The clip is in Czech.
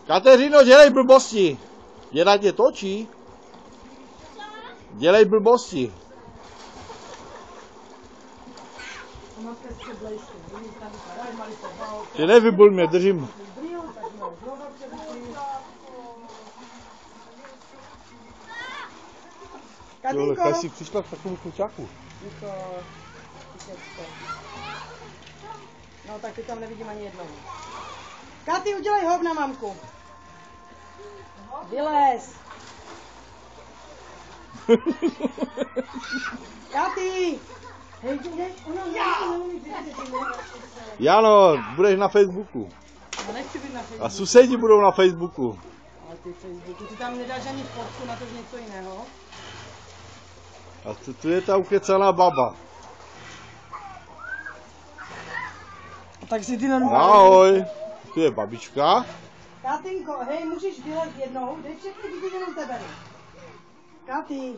Kateřino, dělej blbosti. Děda tě točí. Dělej blbosti. Ty nevybul mě, držím. Katinko. Kaj si přišla k takovou klučáku? No tak ty tam nevidím ani jednoho. Katy, udělej hop na mamku. Vylez. Katy. Hej, Jano, budeš na Facebooku. No nechci být na Facebooku. A susedi budou na Facebooku. Ale ty Facebooku, ty tam nedáš ani fotku, na to něco jiného. A tu je ta ukecaná baba. Tak si ty normálně. Ahoj, tu je babička. Katinko, hej, můžeš vylet jednou, dej všechny děti jenom tebe. Katy.